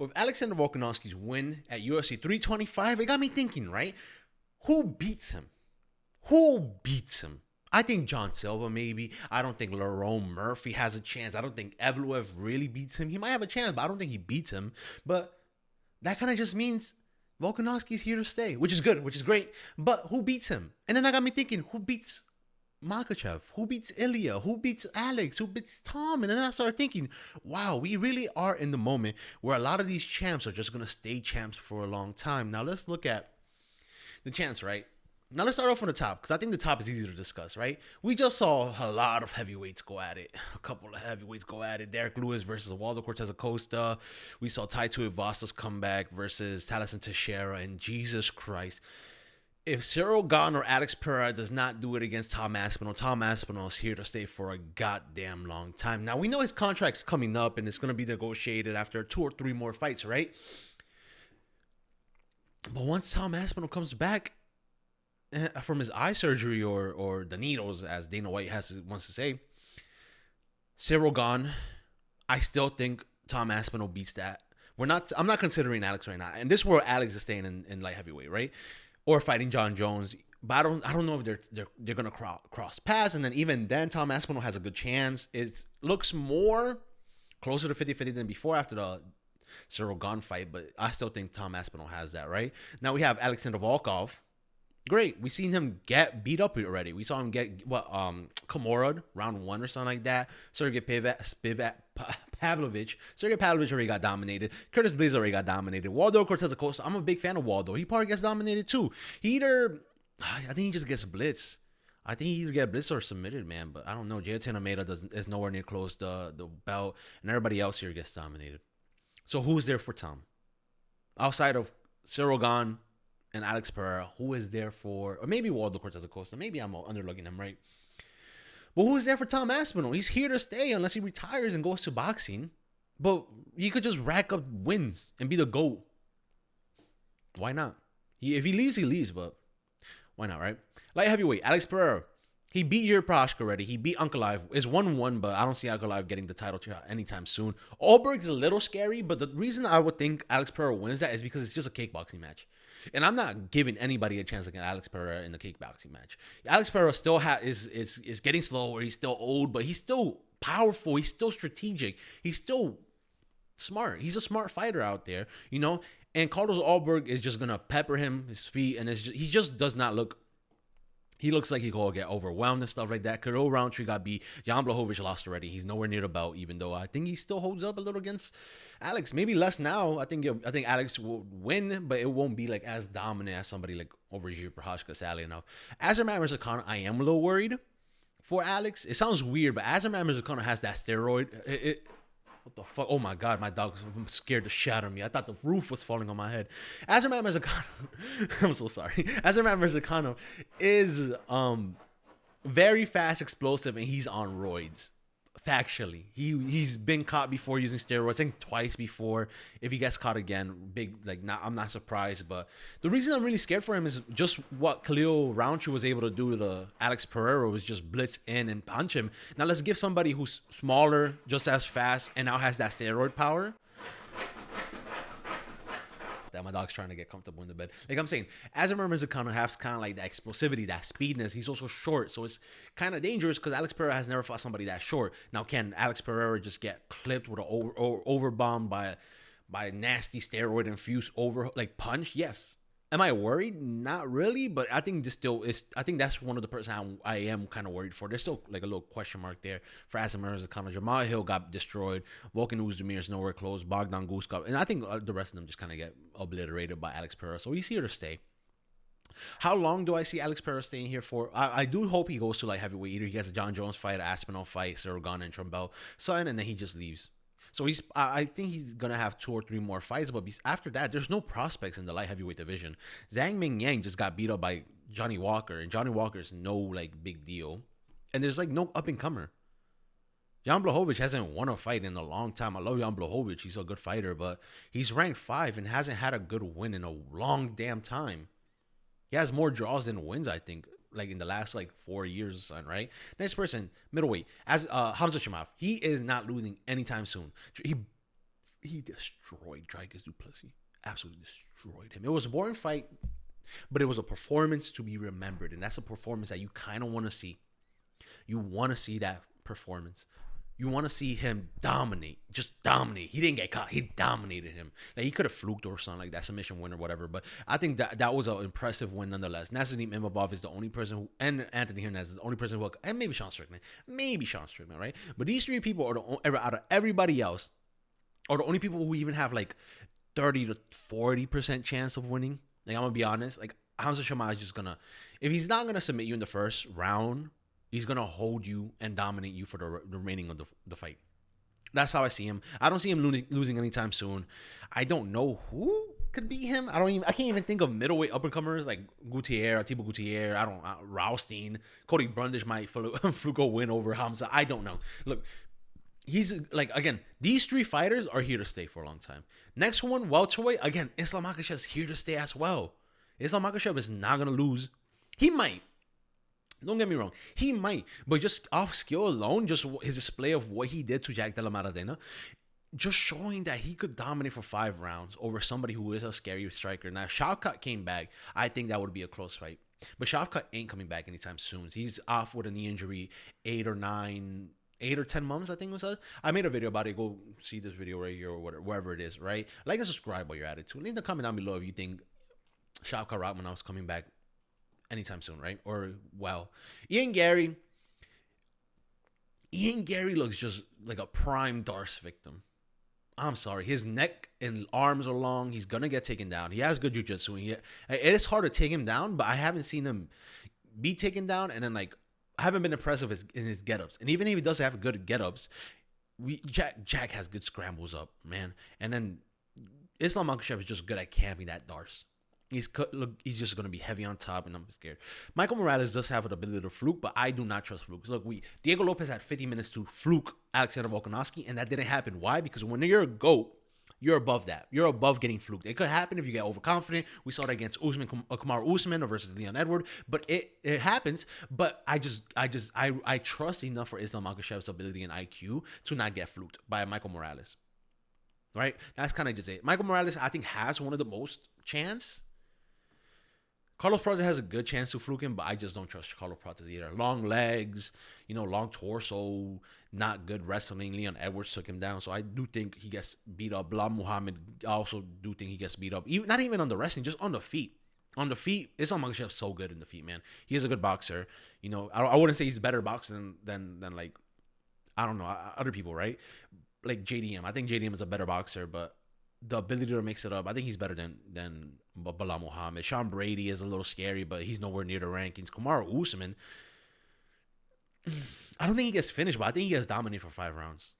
with Alexander Volkanovski's win at UFC 325, it got me thinking, right? Who beats him? Who beats him? I think John Silva maybe. I don't think Lerone Murphy has a chance. I don't think Evloev really beats him. He might have a chance, but I don't think he beats him. But that kind of just means Volkanovski's here to stay, which is good, which is great. But who beats him? And then that got me thinking, who beats Makhachev? Who beats Ilya? Who beats Alex? Who beats Tom? And then I started thinking, wow, we really are in the moment where a lot of these champs are just going to stay champs for a long time. Now let's look at the champs, right? Now let's start off from the top, because I think the top is easy to discuss, right? We just saw a lot of heavyweights go at it. A couple of heavyweights go at it. Derek Lewis versus Waldo Cortez Acosta. We saw Tai Tuivasa comeback versus Talison Teixeira. And Jesus Christ, if Cyril Gane or Alex Pereira does not do it against Tom Aspinall is here to stay for a goddamn long time. Now, we know his contract's coming up, and it's going to be negotiated after 2 or 3 more fights, right? But once Tom Aspinall comes back from his eye surgery or the needles, as Dana White wants to say, Cyril Gane, I still think Tom Aspinall beats that. I'm not considering Alex right now, and this is where Alex is staying in light heavyweight, right? Or fighting John Jones. But I don't know if they're gonna cross paths, and then even then Tom Aspinall has a good chance. It looks more closer to 50-50 than before after the Cyril Gane fight, but I still think Tom Aspinall has that, right? Now we have Alexander Volkov. Great. We've seen him get beat up already. We saw him get Kimura round 1 or something like that. Sergey Pavlovich. Sergey Pavlovich already got dominated. Curtis Blaydes already got dominated. Waldo Cortez Acosta. I'm a big fan of Waldo. He probably gets dominated too. I think he just gets blitzed. I think he either get blitzed or submitted, man. But I don't know. Jailton Almeida is nowhere near close the belt, and everybody else here gets dominated. So who's there for Tom? Outside of Cyril Gane and Alex Pereira, who is there for, or maybe Waldo Cortez Acosta. Maybe I'm underlooking him, right? But who's there for Tom Aspinall? He's here to stay unless he retires and goes to boxing. But he could just rack up wins and be the GOAT. Why not? If he leaves, but why not, right? Light heavyweight, Alex Pereira. He beat Yuri Prochazka already. He beat Ankalaev. It's 1-1, but I don't see Ankalaev getting the title anytime soon. Alberg's a little scary, but the reason I would think Alex Pereira wins that is because it's just a kickboxing match. And I'm not giving anybody a chance against Alex Pereira in the kickboxing match. Alex Pereira still is getting slower. He's still old, but he's still powerful. He's still strategic. He's still smart. He's a smart fighter out there, you know? And Carlos Alberg is just going to pepper him, his feet, and he just does not look. He looks like he could get overwhelmed and stuff like that. Kirill Roundtree got beat. Jan Blachowicz lost already. He's nowhere near the belt, even though I think he still holds up a little against Alex. Maybe less now. I think Alex will win, but it won't be like as dominant as somebody like over Yuri Prochazka, sadly enough. Azamat Murzakanov, I am a little worried for Alex. It sounds weird, but Azamat Murzakanov has that steroid. What the fuck? Oh my God, my dog's scared to shatter me. I thought the roof was falling on my head. Azamat Murzakanov, I'm so sorry. Azamat Murzakanov is very fast, explosive, and he's on roids. Factually, he's been caught before using steroids. I think twice before. If he gets caught again, I'm not surprised. But the reason I'm really scared for him is just what Khalil Roundtree was able to do to Alex Pereira was just blitz in and punch him. Now let's give somebody who's smaller, just as fast, and now has that steroid power. That my dog's trying to get comfortable in the bed. Like I'm saying, Azamat Murzakanov has kind of like that explosivity, that speedness. He's also short, so it's kind of dangerous because Alex Pereira has never fought somebody that short. Now, can Alex Pereira just get clipped with an overbomb by a nasty steroid infused punch? Yes. Am I worried? Not really, but I think this still is. I think that's one of the person I am kind of worried for. There's still like a little question mark there for Azamat Murzakanov. Jamal Hill got destroyed. Volkan Oezdemir is nowhere close. Bogdan Guskov, and I think the rest of them just kind of get obliterated by Alex Pereira. So he's here to stay. How long do I see Alex Pereira staying here for? I do hope he goes to like heavyweight. Either he gets a John Jones fight, an Aspinall fight, Cyril Gane and Trumbell, something, and then he just leaves. So I think he's gonna have 2 or 3 more fights, but after that, there's no prospects in the light heavyweight division. Zhang Ming Yang just got beat up by Johnny Walker, and Johnny Walker's no like big deal, and there's like no up and comer. Jan Blachowicz hasn't won a fight in a long time. I love Jan Blachowicz; he's a good fighter, but he's ranked 5 and hasn't had a good win in a long damn time. He has more draws than wins, I think, like in the last like 4 years or something, right? Next person, middleweight, as Hamza Chimaev. He is not losing anytime soon. He he destroyed Dricus du Plessis. Absolutely destroyed him. It was a boring fight, but it was a performance to be remembered, and that's a performance that you kind of want to see. You want to see that performance. You want to see him dominate, just dominate. He didn't get caught. He dominated him. Like, he could have fluked or something like that, submission win or whatever. But I think that was an impressive win nonetheless. Nasruddin Imavov is the only person who, and Anthony Hernandez is the only person who, and maybe Sean Strickland, right? But these three people are out of everybody else, are the only people who even have like 30 to 40% chance of winning. Like, I'm gonna be honest. Like, Hamza Chimaev is just gonna, if he's not gonna submit you in the first round, he's going to hold you and dominate you for the remaining of the fight. That's how I see him. I don't see him losing anytime soon. I don't know who could beat him. I can't even think of middleweight up-and-comers like Gutierrez, Thibaut Gutierrez, Raustein. Cody Brundage might fluke a win over Hamza. I don't know. Look, he's like, again, these three fighters are here to stay for a long time. Next one, welterweight, again, Islam Makhachev is here to stay as well. Islam Makhachev is not going to lose. He might. Don't get me wrong. He might. But just off skill alone, just his display of what he did to Jack Della Maradona, just showing that he could dominate for 5 rounds over somebody who is a scary striker. Now, Shavkat came back. I think that would be a close fight. But Shavkat ain't coming back anytime soon. He's off with a knee injury 8 or 10 months, I think it was. I made a video about it. Go see this video right here or whatever, wherever it is, right? Like and subscribe while you're at it too. Leave a comment down below if you think Shavkat Rakhmonov coming back anytime soon, right? Or, well, Ian Gary looks just like a prime Darce victim. I'm sorry. His neck and arms are long. He's going to get taken down. He has good jiu-jitsu. It is hard to take him down, but I haven't seen him be taken down. And then, like, I haven't been impressed in his get-ups. And even if he does have good get-ups, Jack has good scrambles up, man. And then Islam Makhachev is just good at camping that Darce. He's just going to be heavy on top, and I'm scared. Michael Morales does have an ability to fluke, but I do not trust flukes. Look, Diego Lopez had 50 minutes to fluke Alexander Volkanovski, and that didn't happen. Why? Because when you're a GOAT, you're above that. You're above getting fluked. It could happen if you get overconfident. We saw that against Kamaru Usman versus Leon Edwards, but it happens. But I trust enough for Islam Makhachev's ability and IQ to not get fluked by Michael Morales. Right? That's kind of just it. Michael Morales, I think, has one of the most chance. Carlos Prates has a good chance to fluke him, but I just don't trust Carlos Prates either. Long legs, long torso, not good wrestling. Leon Edwards took him down, so I do think he gets beat up. Bilal Muhammad, I also do think he gets beat up. Not even on the wrestling, just on the feet. On the feet, Islam Makhachev so good in the feet, man. He is a good boxer. I wouldn't say he's a better boxer than like, I don't know, other people, right? Like JDM. I think JDM is a better boxer, but the ability to mix it up, I think he's better than Bilal Muhammad. Sean Brady is a little scary, but he's nowhere near the rankings. Kamaru Usman, I don't think he gets finished, but I think he gets dominated for 5 rounds.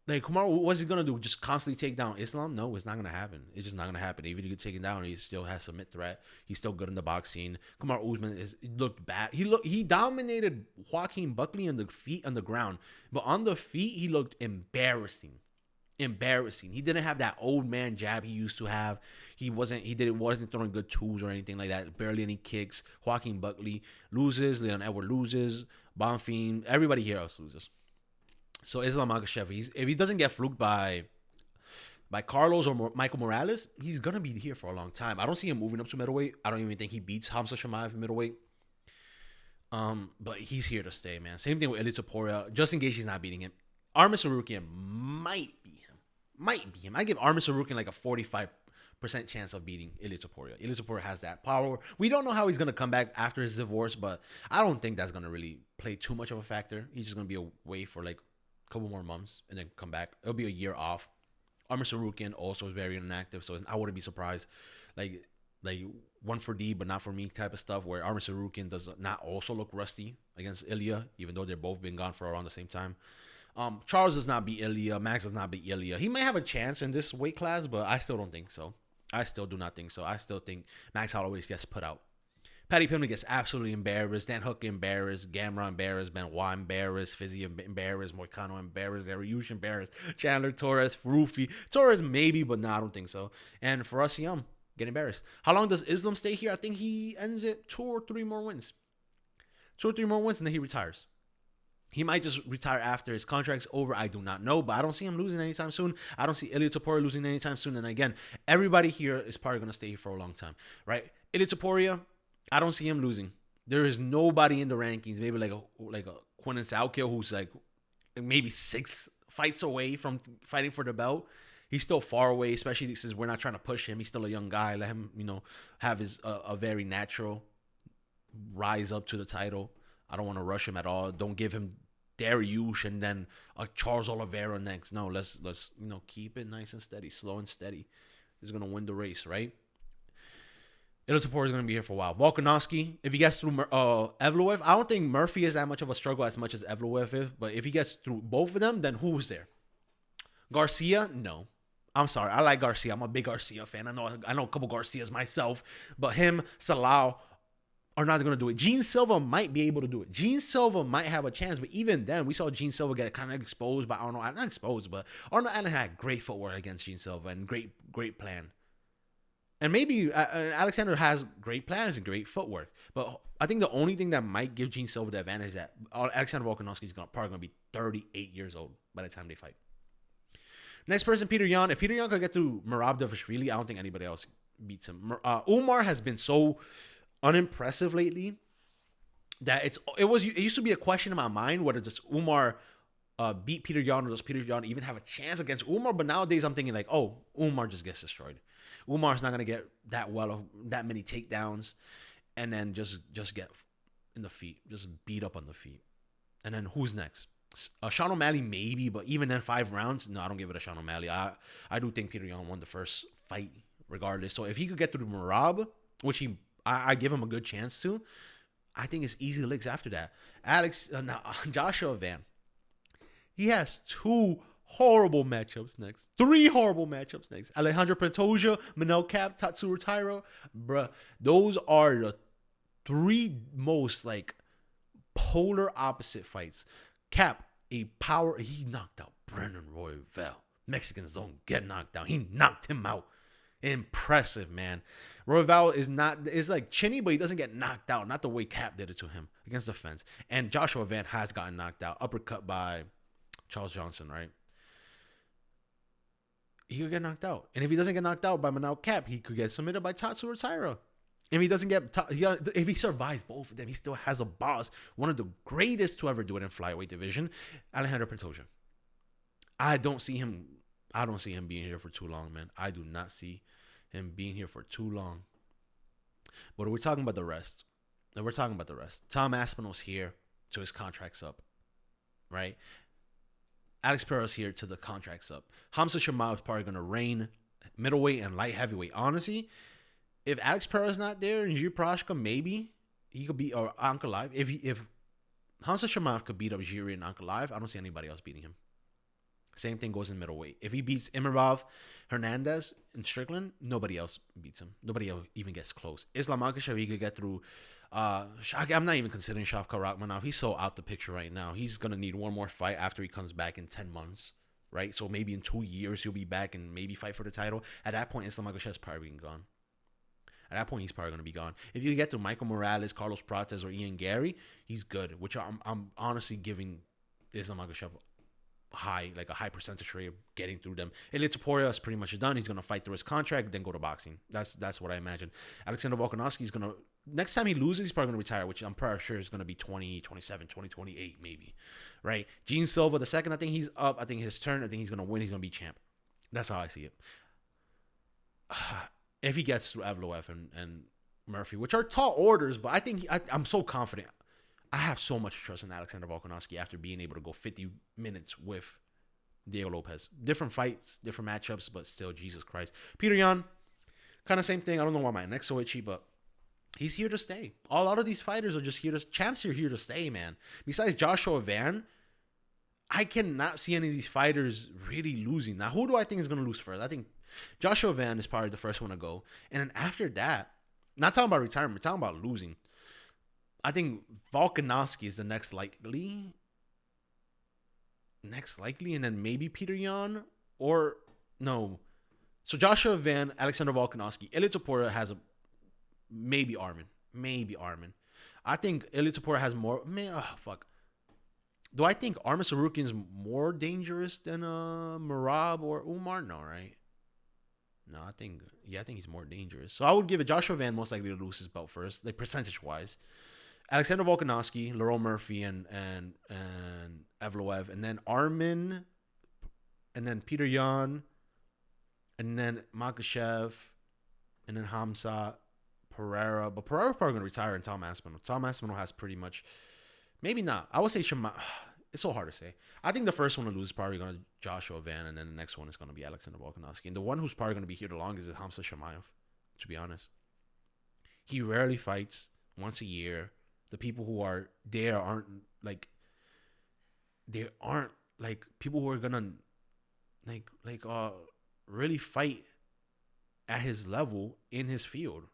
Like, Kamaru, what's he going to do? Just constantly take down Islam? No, it's not going to happen. It's just not going to happen. Even if you get taken down, he still has submit threat. He's still good in the boxing. Kamaru Usman looked bad. He dominated Joaquin Buckley on the feet, on the ground. But on the feet, he looked embarrassing. He didn't have that old man jab he used to have. He wasn't throwing good tools or anything like that. Barely any kicks. Joaquin Buckley loses. Leon Edwards loses. Bonfim, everybody here else loses. So Islam Makhachev, if he doesn't get fluked by Carlos or Michael Morales, he's gonna be here for a long time. I don't see him moving up to middleweight. I don't even think he beats Hamza Chimaev in middleweight. But he's here to stay, man. Same thing with Ilia Topuria. Justin Gaethje's not beating him. Arman Tsarukyan might be him. I give Arman Tsarukyan like a 45% chance of beating Ilia Topuria. Ilia Topuria has that power. We don't know how he's going to come back after his divorce, but I don't think that's going to really play too much of a factor. He's just going to be away for like a couple more months and then come back. It'll be a year off. Arman Tsarukyan also is very inactive, so I wouldn't be surprised. Like one for D, but not for me type of stuff, where Arman Tsarukyan does not also look rusty against Ilia, even though they've both been gone for around the same time. Charles does not beat Ilia. Max does not beat Ilia. He may have a chance in this weight class, but I still don't think so. I still do not think so. I still think Max Holloway gets put out. Paddy Pimblett gets absolutely embarrassed. Dan Hook embarrassed. Gamrot embarrassed. Benoit embarrassed. Fizzy embarrassed. Moicano embarrassed. Ariush embarrassed. Chandler Torres. Rufi. Torres maybe, but no, I don't think so. And for us, get embarrassed. How long does Islam stay here? I think he ends it 2 or 3 more wins. 2 or 3 more wins, and then he retires. He might just retire after his contract's over. I do not know, but I don't see him losing anytime soon. I don't see Ilia Topuria losing anytime soon. And again, everybody here is probably going to stay here for a long time, right? Ilia Topuria, I don't see him losing. There is nobody in the rankings, maybe like a Quinton Salkio, who's like maybe 6 fights away from fighting for the belt. He's still far away, especially since we're not trying to push him. He's still a young guy. Let him, have his a very natural rise up to the title. I don't want to rush him at all. Don't give him Dariush and then Charles Oliveira next. No, let's keep it nice and steady, slow and steady. He's gonna win the race, right? Ilia Topuria is gonna be here for a while. Volkanovski, if he gets through Evloev, I don't think Murphy is that much of a struggle as much as Evloev is. But if he gets through both of them, then who's there? Garcia, no. I'm sorry, I like Garcia. I'm a big Garcia fan. I know a couple Garcias myself, but him, Salau, are not going to do it. Gene Silva might be able to do it. Gene Silva might have a chance, but even then, we saw Gene Silva get kind of exposed by Arnold. Not exposed, but Arnold Allen had great footwork against Gene Silva and great plan. And maybe Alexander has great plans and great footwork, but I think the only thing that might give Gene Silva the advantage is that Alexander Volkanovski is probably going to be 38 years old by the time they fight. Next person, Peter Yan. If Peter Yan could get through Merab Dvalishvili, I don't think anybody else beats him. Umar has been so unimpressive lately that it used to be a question in my mind whether just Umar beat Peter Yan or does Peter Yan even have a chance against Umar. But nowadays I'm thinking like, oh, Umar just gets destroyed. Umar's not gonna get that many takedowns and then just get in the feet, just beat up on the feet. And then who's next? Sean O'Malley maybe, but even then 5 rounds, no, I don't give it to Sean O'Malley. I do think Peter Yan won the first fight regardless. So if he could get through Merab, which I give him a good chance to, I think it's easy licks after that. Joshua Van, he has 2 horrible matchups next. 3 horrible matchups next. Alejandro Pantoja, Manel Cap, Tatsuro Taira. Bruh, those are the 3 most polar opposite fights. Cap, he knocked out Brendan Royval. Mexicans don't get knocked out. He knocked him out. Impressive, man. Royval is like chinny, but he doesn't get knocked out. Not the way Cap did it to him against the fence. And Joshua Van has gotten knocked out. Uppercut by Charles Johnson, right? He could get knocked out. And if he doesn't get knocked out by Manel Cap, he could get submitted by Tatsuro Taira. If he doesn't if he survives both of them, he still has a boss, one of the greatest to ever do it in flyweight division, Alejandro Pantoja. I don't see him being here for too long, man. I do not see him being here for too long. But we're talking about the rest. Tom Aspinall's here to his contract's up, right? Alex Pereira's here to the contract's up. Hamza Chimaev is probably going to reign middleweight and light heavyweight. Honestly, if Alex Pereira's not there and Jiri Prochazka, maybe he could beat Ankalaev. If Hamza Chimaev could beat up Jiri and Ankalaev, I don't see anybody else beating him. Same thing goes in middleweight. If he beats Imirov Hernandez in Strickland, nobody else beats him. Nobody else even gets close. Islam Makhachev, he could get through. I'm not even considering Shavkat Rakhmonov. He's so out the picture right now. He's going to need one more fight after he comes back in 10 months, right? So maybe in 2 years, he'll be back and maybe fight for the title. At that point, Islam Makhachev's probably gone. At that point, he's probably going to be gone. If you get to Michael Morales, Carlos Prates, or Ian Gary, he's good, which I'm honestly giving Islam Makhachev a high percentage rate of getting through them. Ilia Topuria is pretty much done. He's going to fight through his contract, then go to boxing. That's what I imagine. Alexander Volkanovski is going to, next time he loses, he's probably going to retire, which I'm pretty sure is going to be 2027, 2028 maybe, right? Gene Silva, the second I think he's up, I think his turn, I think he's going to win, he's going to be champ. That's how I see it. If he gets through Evloev and Murphy, which are tall orders, but I think I'm so confident. I have so much trust in Alexander Volkanovski after being able to go 50 minutes with Diego Lopez. Different fights, different matchups, but still, Jesus Christ. Peter Yan, kind of same thing. I don't know why my neck's so itchy, but he's here to stay. A lot of these fighters are just here to... Champs are here to stay, man. Besides Joshua Van, I cannot see any of these fighters really losing. Now, who do I think is going to lose first? I think Joshua Van is probably the first one to go. And then after that, not talking about retirement, talking about losing, I think Volkanovski is the next likely, and then maybe Peter Yan, or no. So Joshua Van, Alexander Volkanovski, Ilia Topuria has maybe Arman. I think Ilia Topuria has more. Do I think Armin Sarukian is more dangerous than Marab or Umar? No, right? No, I think he's more dangerous. So I would give it Joshua Van most likely to lose his belt first, like percentage wise. Alexander Volkanovski, Laurel Murphy, and Evloev, and then Armin, and then Peter Yan, and then Makhachev, and then Hamza, Pereira. But Pereira's probably gonna retire, and Tom Aspinall. Tom Aspinall has pretty much, maybe not. I would say Shema. It's so hard to say. I think the first one to lose is probably going to Joshua Van, and then the next one is going to be Alexander Volkanovski. And the one who's probably going to be here the longest is Hamza Shamaev, to be honest. He rarely fights once a year. The people who are there aren't like people who are gonna really fight at his level in his field.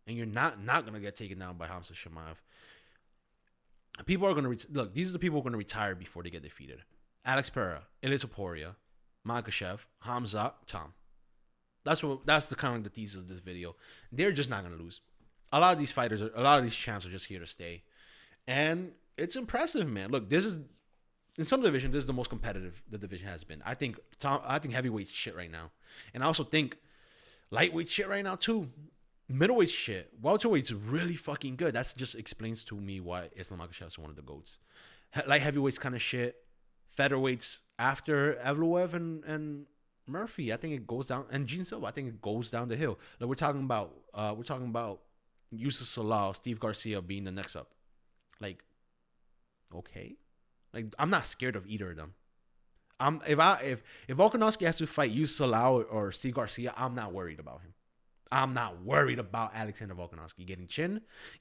And you're not gonna get taken down by Hamza Shamaev. People are going to look. These are the people who are going to retire before they get defeated: Alex Pereira, Ilia Topuria, Makhachev, Hamza, Tom. That's the kind of the thesis of this video. They're just not going to lose. A lot of these fighters, a lot of these champs are just here to stay, and it's impressive, man. Look, this is in some division. This is the most competitive the division has been. I think heavyweight's shit right now, and I also think lightweight shit right now too. Middleweight shit. Welterweight's really fucking good. That just explains to me why Islam Makhachev is one of the GOATs. Light heavyweight's kind of shit. Featherweight's after Evloev and Murphy. I think it goes down. And Gene Silva, I think it goes down the hill. Like we're talking about Yusuf Salah, Steve Garcia being the next up. Like, okay. Like, I'm not scared of either of them. If Volkanovski has to fight Yusuf Salah or Steve Garcia, I'm not worried about him. I'm not worried about Alexander Volkanovski getting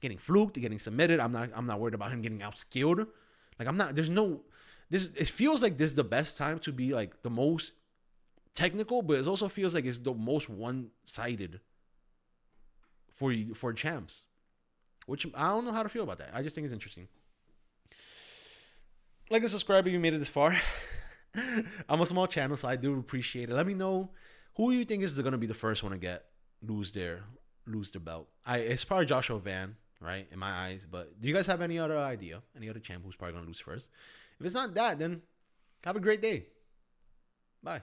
getting fluked, getting submitted. I'm not worried about him getting outskilled. Like it feels like this is the best time to be like the most technical, but it also feels like it's the most one-sided for champs. Which I don't know how to feel about that. I just think it's interesting. Like and subscribe if you made it this far. I'm a small channel, so I do appreciate it. Let me know who you think is gonna be the first one to lose their belt. It's probably Joshua Van, right, in my eyes. But do you guys have any other idea? Any other champ who's probably gonna lose first? If it's not that, then have a great day. Bye.